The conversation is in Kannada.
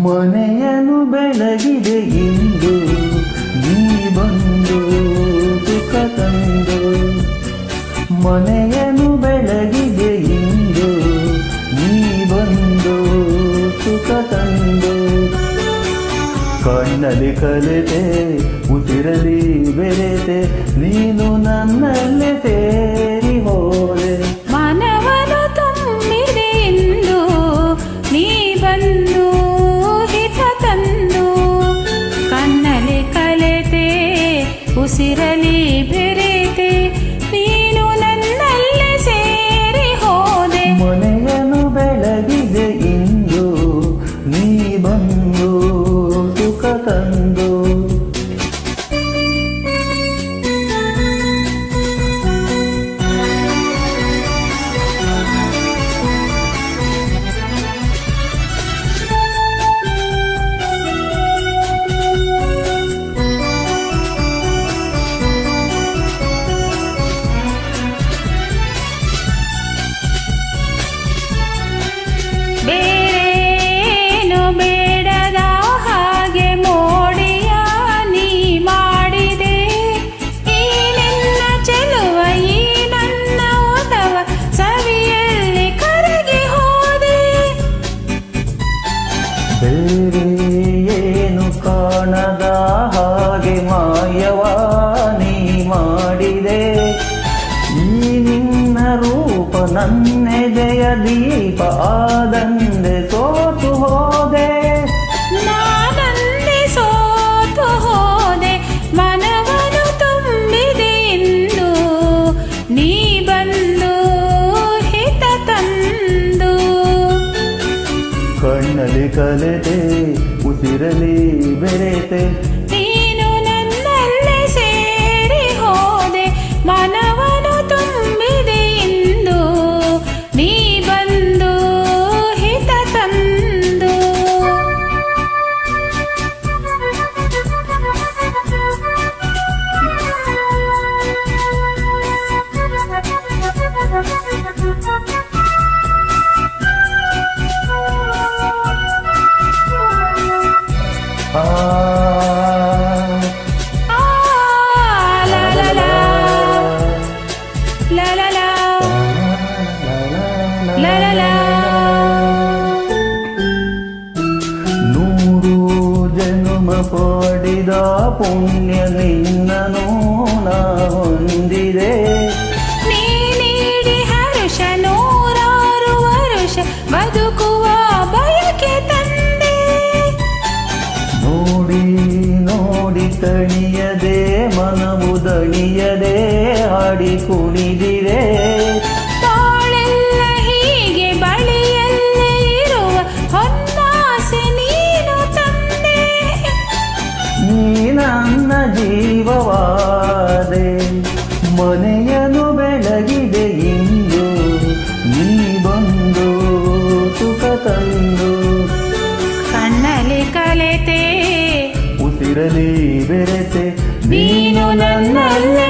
ಮನೆಯನ್ನು ಬೆಳಗಿದೆ ಇಂದು ನೀ ಬಂದು ಸುಖ ತಂದು. ಮನೆಯನ್ನು ಬೆಳಗಿದೆ ಇಂದು ನೀ ಬಂದು ಸುಖ ತಂದು. ಕಣ್ಣಲ್ಲಿ ಕಲೆತೆ ಉಸಿರಲಿ ಬೆರೆತೆ ನೀನು ನನ್ನಲ್ಲೇ ಸೇರಿ ಹೋದೆ. ಮನವನ್ನು ತುಂಬಿದೆ ಇಂದು ನೀ ಬಂದು ಹಿತ ತಂದು. ಕಣ್ಣಲ್ಲಿ ಕಲೆತೆ ಉಸಿರಲಿ ಬೆರೆತೆ ನೀನು ನನ್ನಲ್ಲೇ ಸೇರಿ ಹೋದೆ. ಮನೆಯನ್ನು ಬೆಳಗಿದೆ ಇಂದು ನೀ ಬಂದು ಸುಖ ತಂದು. ಬೇರೇನು ಬೇಡದ ಹಾಗೆ ಮೋಡಿಯ ನೀ ಮಾಡಿದೆ. ಈ ನಿನ್ನ ಚೆಲುವ ಈ ನನ್ನ ಒಲವ ಸವಿಯಲ್ಲಿ ಕರಗಿ ಹೋದೆ. ಬೇರೆ ಏನು ಕಾಣದ ಹಾಗೆ ಮಾಯವ ನೀ ಮಾಡಿದೆ. ಈ ನಿನ್ನ ರೂಪ ನನ್ನೆದೆಯ ದೀಪ ಆದಂದೆ ಸೋತು ಹೋದೆ. ನಾನಂದೆ ಸೋತು ಹೋದೆ. ಮನವನ್ನು ತುಂಬಿದೆ ಇಂದು ನೀ ಬಂದು ಹಿತ ತಂದು. ಕಣ್ಣಲ್ಲಿ ಕಲೆತೆ ಉಸಿರಲಿ ಬೆರೆತೆ ನೀನು ನನ್ನಲ್ಲೇ ಸೇರಿ ಹೋದೆ. ಮನವನ್ನು ತುಂಬಿದೆ ಇಂದು ನೀ ಬಂದು ಹಿತ ತಂದು. ಆ ಲಾ ಲಾ ಲಾ ಲಾ ಲಾ ಲಾ ಲಾ ಲಾ ಲಾ. ನೂರು ಜನ್ಮ ಪಡಿದ ಪುಣ್ಯ ನಿನ್ನನು ನಾ ಹೊಂದಿದೆ. ನೀ ನೀಡಿ ಹರುಷ ನೂರಾರು ವರುಷ ಬದುಕುವ ಬಯಕೆ ತಂದೆ. ನೋಡಿ ನೋಡಿ ತಣಿಯದೆ ಮನವು ದಣಿಯದೆ ಹಾಡಿ ಕುಣಿದಿರೆ. ತಾಳೆಲ್ಲ ಹೀಗೆ ಬಳಿಯಲ್ಲೇ ಇರುವ ಹೊನ್ನಾಸೆ ನೀನು ತಂದೆ. ನೀ ನನ್ನ ಜೀವವಾದೆ. ಮನೆಯನ್ನು ಬೆಳಗಿದೆ ಇಂದು ನೀ ಬಂದು ಸುಖ ತಂದು. ಕಣ್ಣಲ್ಲಿ ಕಲೆತೆ ಉಸಿರಲಿ ಬೆರೆತೆ ನೀನು ನನ್ನಲ್ಲೇ